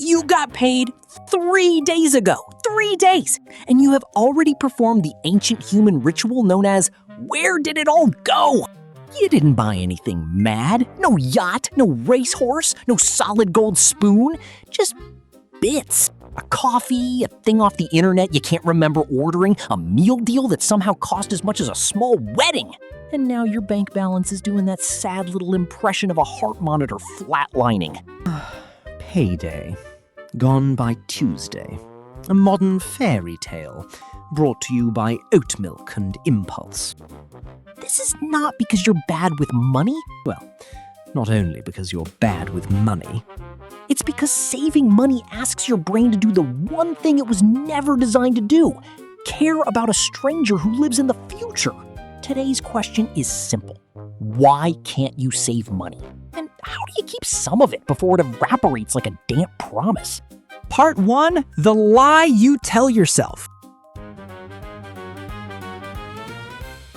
You got paid 3 days ago. 3 days. And you have already performed the ancient human ritual known as, where did it all go? You didn't buy anything mad. No yacht, no racehorse, no solid gold spoon. Just bits. A coffee, a thing off the internet you can't remember ordering, a meal deal that somehow cost as much as a small wedding. And now your bank balance is doing that sad little impression of a heart monitor flatlining. Payday. Gone by Tuesday. A modern fairy tale, brought to you by oat milk and impulse. This is not because you're bad with money. Well, not only because you're bad with money. It's because saving money asks your brain to do the one thing it was never designed to do. Care about a stranger who lives in the future. Today's question is simple. Why can't you save money? And how do you keep some of it before it evaporates like a damp promise? Part 1, the lie you tell yourself.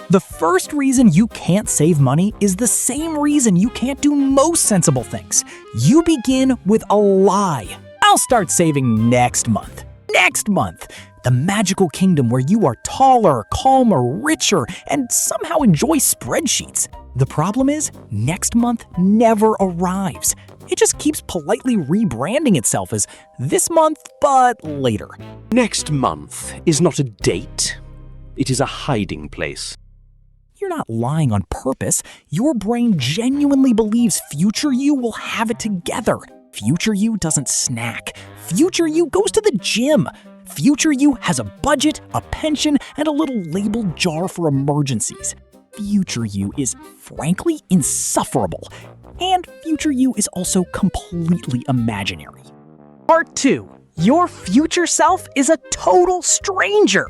The first reason you can't save money is the same reason you can't do most sensible things. You begin with a lie. I'll start saving next month. Next month! The magical kingdom where you are taller, calmer, richer, and somehow enjoy spreadsheets. The problem is, next month never arrives. It just keeps politely rebranding itself as this month, but later. Next month is not a date. It is a hiding place. You're not lying on purpose. Your brain genuinely believes future you will have it together. Future you doesn't snack. Future you goes to the gym. Future you has a budget, a pension, and a little labeled jar for emergencies. Future you is frankly insufferable. And future you is also completely imaginary. Part 2. Your future self is a total stranger.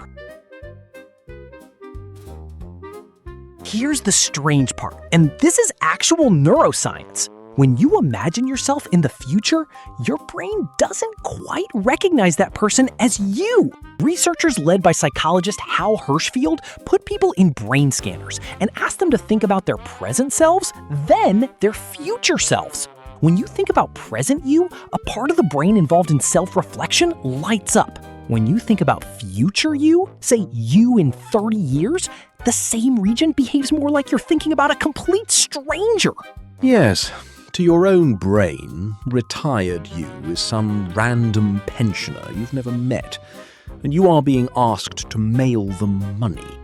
Here's the strange part, and this is actual neuroscience. When you imagine yourself in the future, your brain doesn't quite recognize that person as you. Researchers led by psychologist Hal Hershfield put people in brain scanners and asked them to think about their present selves, then their future selves. When you think about present you, a part of the brain involved in self-reflection lights up. When you think about future you, say you in 30 years, the same region behaves more like you're thinking about a complete stranger. Yes, to your own brain, retired you is some random pensioner you've never met, and you are being asked to mail them money.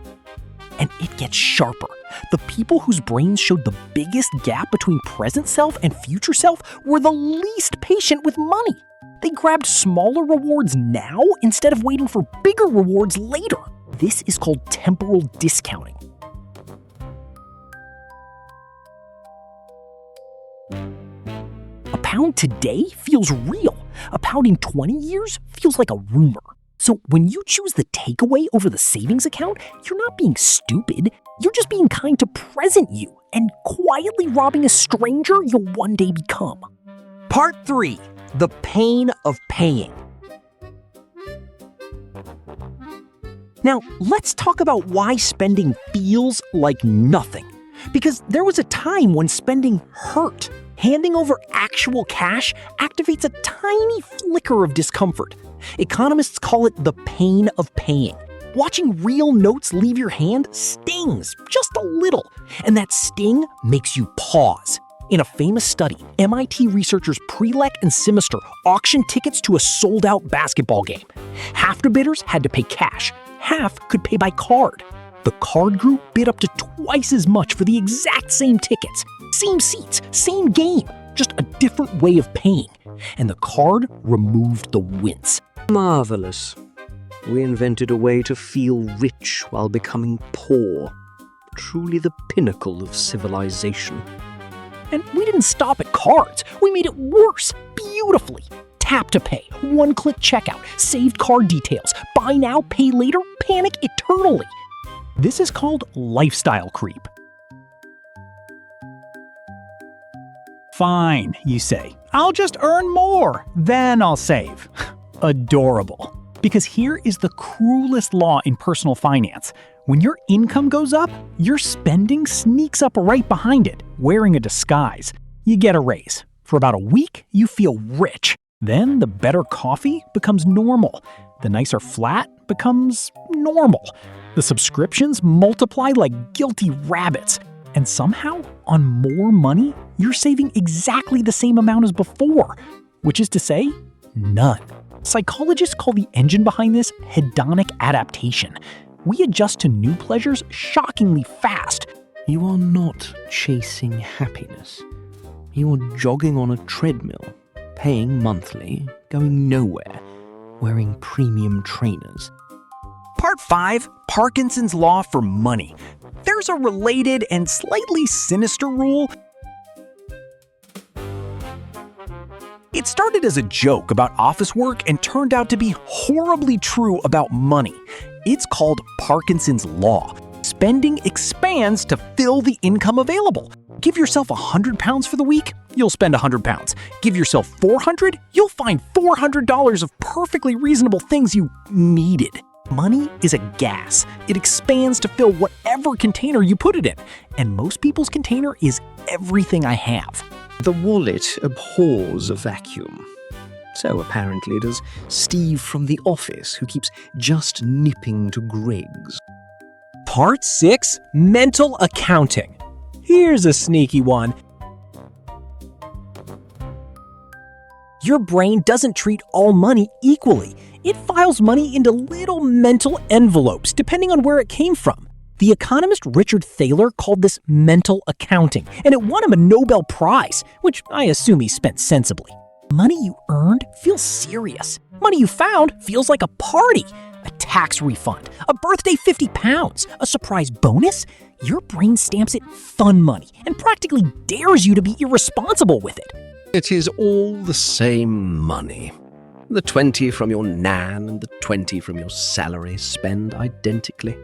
And it gets sharper. The people whose brains showed the biggest gap between present self and future self were the least patient with money. They grabbed smaller rewards now instead of waiting for bigger rewards later. This is called temporal discounting. A pound today feels real. A pound in 20 years feels like a rumor. So when you choose the takeaway over the savings account, you're not being stupid. You're just being kind to present you and quietly robbing a stranger you'll one day become. Part 3. The pain of paying. Now, let's talk about why spending feels like nothing. Because there was a time when spending hurt. Handing over actual cash activates a tiny flicker of discomfort. Economists call it the pain of paying. Watching real notes leave your hand stings just a little, and that sting makes you pause. In a famous study, MIT researchers Prelec and Simister auctioned tickets to a sold-out basketball game. Half the bidders had to pay cash, half could pay by card. The card group bid up to twice as much for the exact same tickets. Same seats, same game, just a different way of paying. And the card removed the wince. Marvelous. We invented a way to feel rich while becoming poor. Truly the pinnacle of civilization. And we didn't stop at cards. We made it worse, beautifully. Tap to pay, one-click checkout, saved card details, buy now, pay later, panic eternally. This is called lifestyle creep. Fine, you say. I'll just earn more, then I'll save. Adorable. Because here is the cruelest law in personal finance. When your income goes up, your spending sneaks up right behind it, wearing a disguise. You get a raise. For about a week, you feel rich. Then the better coffee becomes normal. The nicer flat becomes normal. The subscriptions multiply like guilty rabbits. And somehow, on more money, you're saving exactly the same amount as before. Which is to say, none. Psychologists call the engine behind this hedonic adaptation. We adjust to new pleasures shockingly fast. You are not chasing happiness. You are jogging on a treadmill, paying monthly, going nowhere, wearing premium trainers. Part 5, Parkinson's Law for Money. There's a related and slightly sinister rule. It started as a joke about office work and turned out to be horribly true about money. It's called Parkinson's Law. Spending expands to fill the income available. Give yourself £100 for the week, you'll spend £100. Give yourself $400, you'll find $400 of perfectly reasonable things you needed. Money is a gas. It expands to fill whatever container you put it in. And most people's container is everything I have. The wallet abhors a vacuum. So apparently does Steve from the office, who keeps just nipping to Greg's. Part 6, Mental Accounting. Here's a sneaky one. Your brain doesn't treat all money equally. It files money into little mental envelopes, depending on where it came from. The economist Richard Thaler called this mental accounting, and it won him a Nobel Prize, which I assume he spent sensibly. Money you earned feels serious. Money you found feels like a party. A tax refund, a birthday £50, a surprise bonus. Your brain stamps it fun money and practically dares you to be irresponsible with it. It is all the same money. The 20 from your nan and the 20 from your salary spend identically.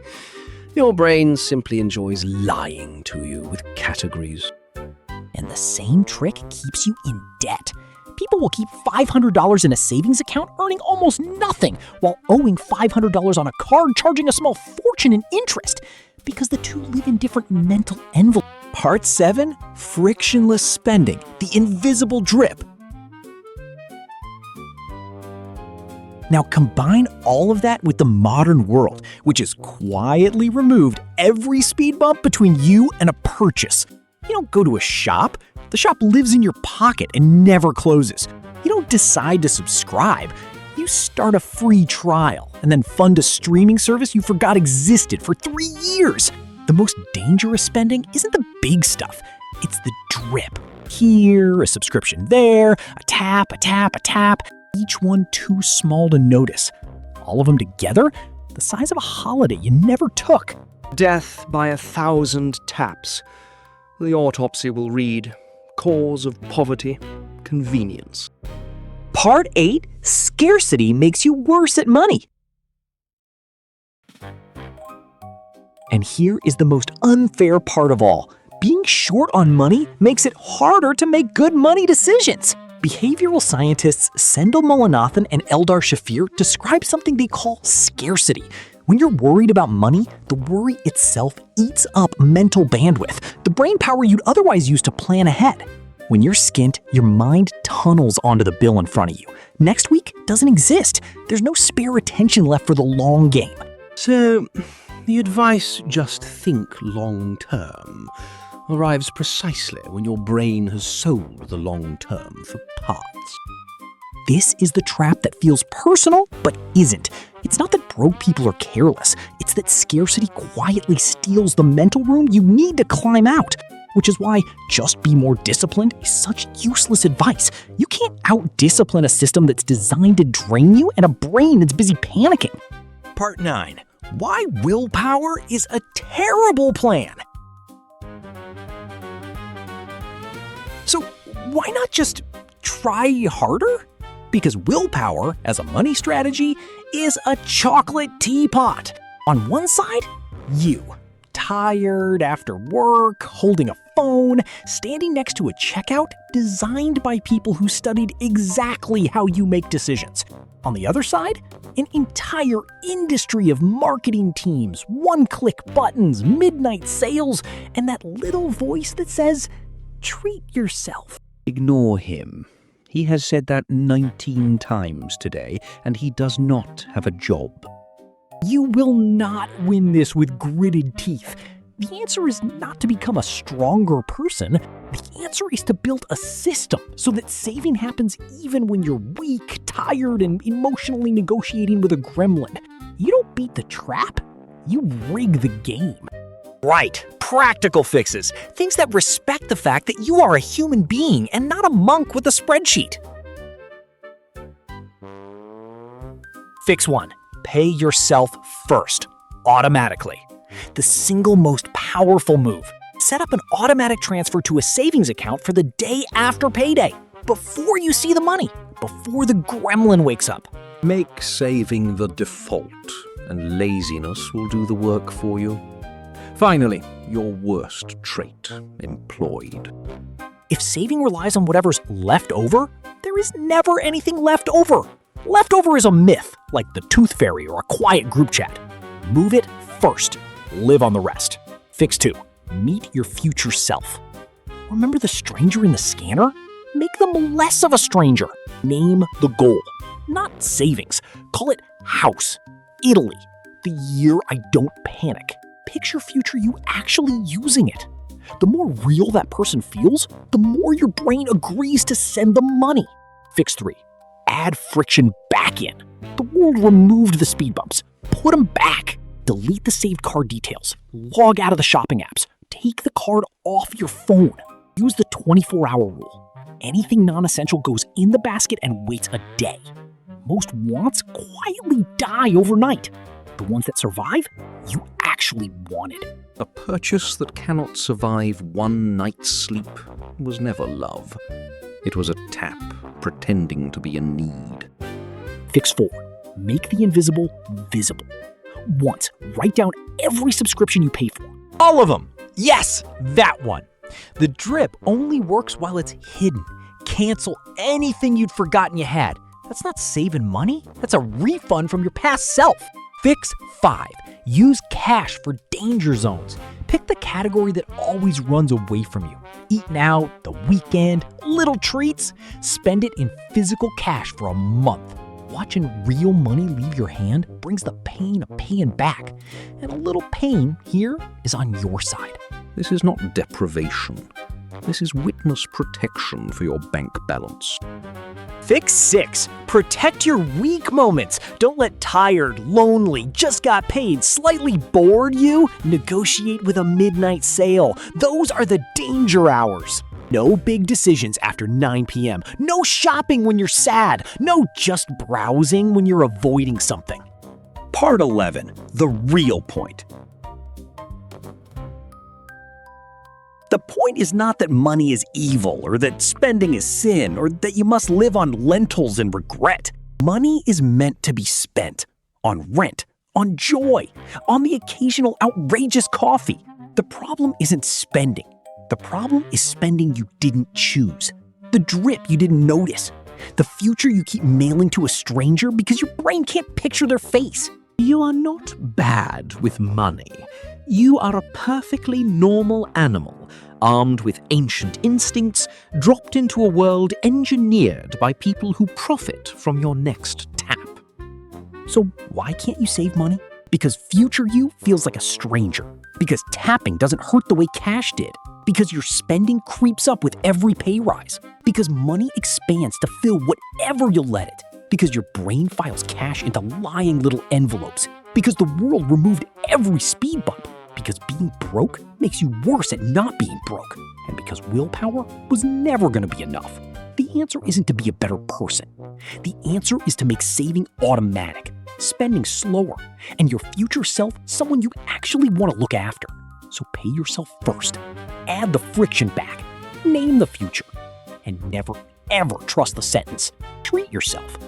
Your brain simply enjoys lying to you with categories. And the same trick keeps you in debt. People will keep $500 in a savings account earning almost nothing while owing $500 on a card charging a small fortune in interest because the two live in different mental envelopes. Part 7, Frictionless Spending, the invisible drip. Now combine all of that with the modern world, which has quietly removed every speed bump between you and a purchase. You don't go to a shop. The shop lives in your pocket and never closes. You don't decide to subscribe. You start a free trial and then fund a streaming service you forgot existed for 3 years. The most dangerous spending isn't the big stuff. It's the drip. Here, a subscription there, a tap, a tap, a tap. Each one too small to notice. All of them together, the size of a holiday you never took. Death by 1,000 taps. The autopsy will read, cause of poverty, convenience. Part 8, Scarcity makes you worse at money. And here is the most unfair part of all. Being short on money makes it harder to make good money decisions. Behavioral scientists Sendel Mullainathan and Eldar Shafir describe something they call scarcity. When you're worried about money, the worry itself eats up mental bandwidth, the brain power you'd otherwise use to plan ahead. When you're skint, your mind tunnels onto the bill in front of you. Next week doesn't exist. There's no spare attention left for the long game. So, the advice, just think long term, arrives precisely when your brain has sold the long term for parts. This is the trap that feels personal, but isn't. It's not that broke people are careless. It's that scarcity quietly steals the mental room you need to climb out. Which is why just be more disciplined is such useless advice. You can't out-discipline a system that's designed to drain you and a brain that's busy panicking. Part 9. Why willpower is a terrible plan. So why not just try harder? Because willpower, as a money strategy, is a chocolate teapot. On one side, you. Tired after work, holding a phone, standing next to a checkout designed by people who studied exactly how you make decisions. On the other side, an entire industry of marketing teams, one-click buttons, midnight sales, and that little voice that says, treat yourself. Ignore him. He has said that 19 times today, and he does not have a job. You will not win this with gritted teeth. The answer is not to become a stronger person. The answer is to build a system so that saving happens even when you're weak, tired, and emotionally negotiating with a gremlin. You don't beat the trap, you rig the game. Right, practical fixes. Things that respect the fact that you are a human being and not a monk with a spreadsheet. Fix 1. Pay yourself first, automatically. The single most powerful move. Set up an automatic transfer to a savings account for the day after payday, before you see the money, before the gremlin wakes up. Make saving the default, and laziness will do the work for you. Finally, your worst trait, employed. If saving relies on whatever's left over, there is never anything left over. Leftover is a myth, like the tooth fairy or a quiet group chat. Move it first. Live on the rest. Fix 2. Meet your future self. Remember the stranger in the scanner? Make them less of a stranger. Name the goal. Not savings. Call it house. Italy. The year I don't panic. Picture future you actually using it. The more real that person feels, the more your brain agrees to send them money. Fix 3. Add friction back in. The world removed the speed bumps. Put them back. Delete the saved card details. Log out of the shopping apps. Take the card off your phone. Use the 24-hour rule. Anything non-essential goes in the basket and waits a day. Most wants quietly die overnight. The ones that survive, you actually wanted. A purchase that cannot survive one night's sleep was never love. It was a tap pretending to be a need. Fix 4. Make the invisible visible. Once, write down every subscription you pay for. All of them! Yes, that one. The drip only works while it's hidden. Cancel anything you'd forgotten you had. That's not saving money. That's a refund from your past self. Fix 5. Use cash for danger zones. Pick the category that always runs away from you. Eating out, the weekend, little treats. Spend it in physical cash for a month. Watching real money leave your hand brings the pain of paying back. And a little pain here is on your side. This is not deprivation. This is witness protection for your bank balance. Fix 6. Protect your weak moments. Don't let tired, lonely, just got paid, slightly bored you negotiate with a midnight sale. Those are the danger hours. No big decisions after 9 p.m. No shopping when you're sad. No just browsing when you're avoiding something. Part 11. The real point. The point is not that money is evil, or that spending is sin, or that you must live on lentils and regret. Money is meant to be spent on rent, on joy, on the occasional outrageous coffee. The problem isn't spending. The problem is spending you didn't choose. The drip you didn't notice. The future you keep mailing to a stranger because your brain can't picture their face. You are not bad with money. You are a perfectly normal animal, armed with ancient instincts, dropped into a world engineered by people who profit from your next tap. So why can't you save money? Because future you feels like a stranger. Because tapping doesn't hurt the way cash did. Because your spending creeps up with every pay rise. Because money expands to fill whatever you'll let it. Because your brain files cash into lying little envelopes. Because the world removed every speed bump. Because being broke makes you worse at not being broke. And because willpower was never going to be enough. The answer isn't to be a better person. The answer is to make saving automatic, spending slower, and your future self someone you actually want to look after. So pay yourself first. Add the friction back. Name the future. And never, ever trust the sentence, treat yourself.